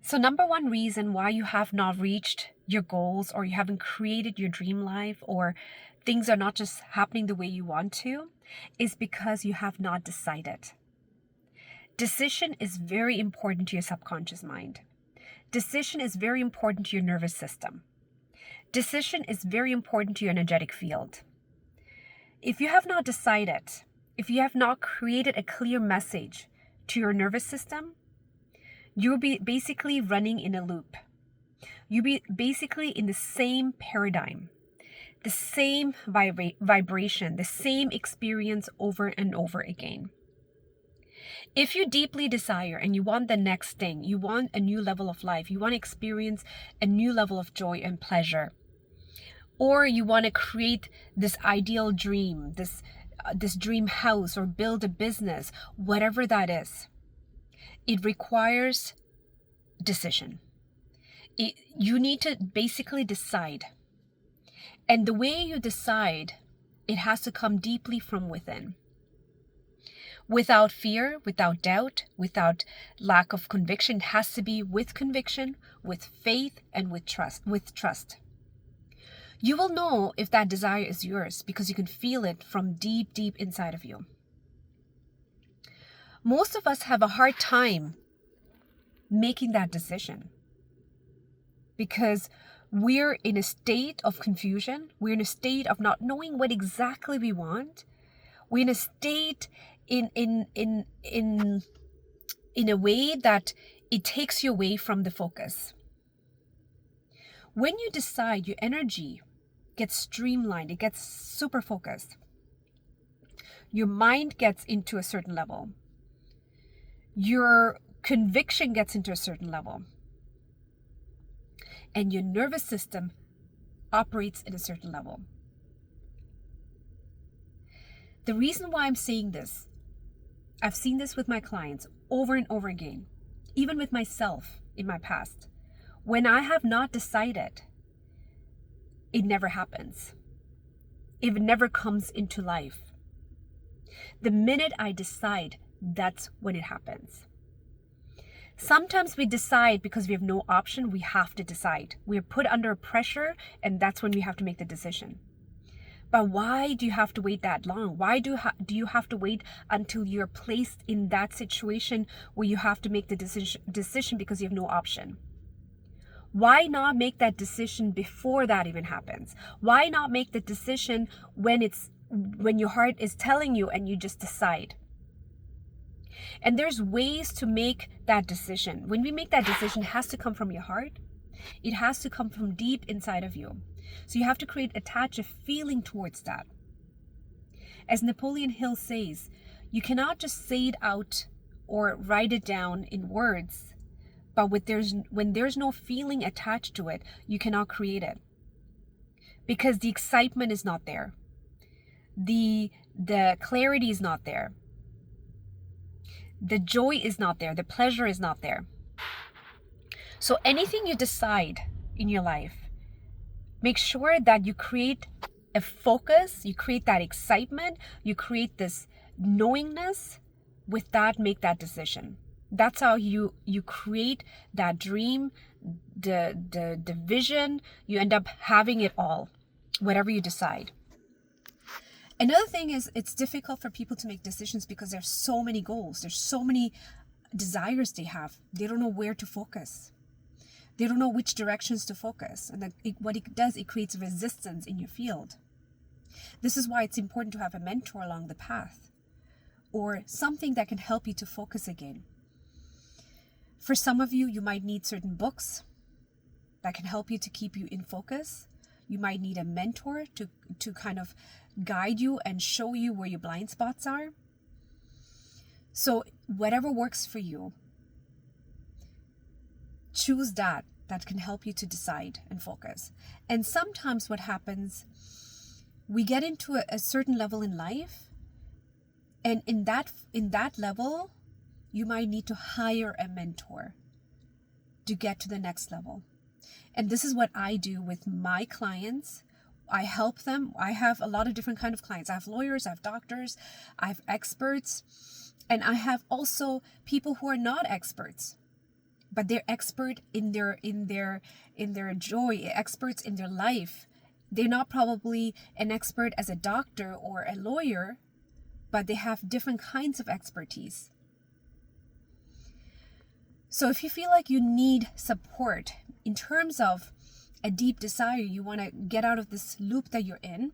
So number one reason why you have not reached your goals, or you haven't created your dream life, or things are not just happening the way you want to, is because you have not decided. Decision is very important to your subconscious mind. Decision is very important to your nervous system. Decision is very important to your energetic field. If you have not decided, if you have not created a clear message to your nervous system, you'll be basically running in a loop. You'll be basically in the same paradigm, the same vibration, the same experience over and over again. If you deeply desire and you want the next thing, you want a new level of life, you want to experience a new level of joy and pleasure, or you want to create this ideal dream, this dream house, or build a business, whatever that is, it requires decision. You need to basically decide. And the way you decide, it has to come deeply from within. Without fear, without doubt, without lack of conviction. It has to be with conviction, with faith, and with trust. You will know if that desire is yours because you can feel it from deep, deep inside of you. Most of us have a hard time making that decision because we're in a state of confusion. We're in a state of not knowing what exactly we want. We're in a state in a way that it takes you away from the focus. When you decide, your energy gets streamlined, it gets super focused. Your mind gets into a certain level. Your conviction gets into a certain level. And your nervous system operates at a certain level. The reason why I'm saying this, I've seen this with my clients over and over again, even with myself in my past. When I have not decided, it never happens. It never comes into life. The minute I decide, that's when it happens. Sometimes we decide because we have no option. We have to decide. We are put under pressure, and that's when we have to make the decision. But why do you have to wait that long? Why do you have to wait until you're placed in that situation where you have to make the decision because you have no option? Why not make that decision before that even happens? Why not make the decision when your heart is telling you and you just decide? And there's ways to make that decision. When we make that decision, it has to come from your heart. It has to come from deep inside of you. So you have to attach a feeling towards that. As Napoleon Hill says, you cannot just say it out or write it down in words, but when there's no feeling attached to it, you cannot create it. Because the excitement is not there. The clarity is not there. The joy is not there. The pleasure is not there. So anything you decide in your life, make sure that you create a focus, you create that excitement, you create this knowingness. With that, make that decision. That's how you create that dream, the vision. You end up having it all, whatever you decide. Another thing is, it's difficult for people to make decisions because there's so many goals. There's so many desires they have. They don't know where to focus. They don't know which directions to focus. And what it does, it creates resistance in your field. This is why it's important to have a mentor along the path, or something that can help you to focus again. For some of you, you might need certain books that can help you to keep you in focus. You might need a mentor to kind of guide you and show you where your blind spots are. So whatever works for you, choose that can help you to decide and focus. And sometimes what happens, we get into a certain level in life, and in that level, you might need to hire a mentor to get to the next level. And this is what I do with my clients. I help them. I have a lot of different kind of clients. I have lawyers, I have doctors, I have experts, and I have also people who are not experts. but they're expert in their joy, experts in their life. They're not probably an expert as a doctor or a lawyer, but they have different kinds of expertise. So if you feel like you need support in terms of a deep desire, you want to get out of this loop that you're in,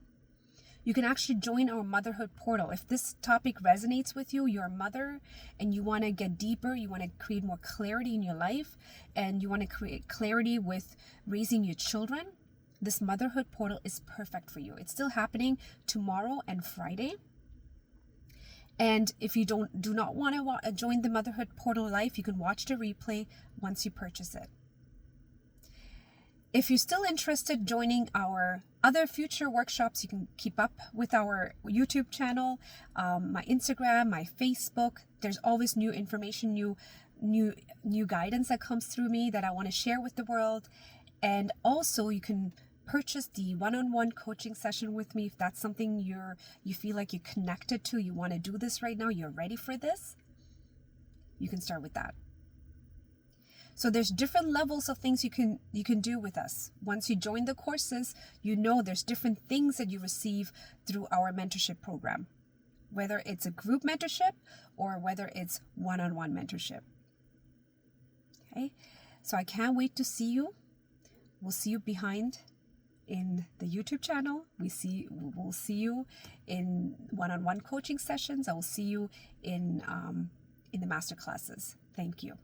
you can actually join our Motherhood portal. If this topic resonates with you, you're a mother and you want to get deeper, you want to create more clarity in your life, and you want to create clarity with raising your children, this Motherhood portal is perfect for you. It's still happening tomorrow and Friday. And if you do not want to join the Motherhood portal live, you can watch the replay once you purchase it. If you're still interested joining our other future workshops, you can keep up with our YouTube channel, my Instagram, my Facebook. There's always new information, new guidance that comes through me that I want to share with the world. And also you can purchase the one-on-one coaching session with me if that's something you feel like you're connected to, you want to do this right now, you're ready for this. You can start with that. So there's different levels of things you can do with us. Once you join the courses, you know there's different things that you receive through our mentorship program, whether it's a group mentorship or whether it's one-on-one mentorship. Okay, so I can't wait to see you. We'll see you behind in the YouTube channel. We'll see you in one-on-one coaching sessions. I will see you in the masterclasses. Thank you.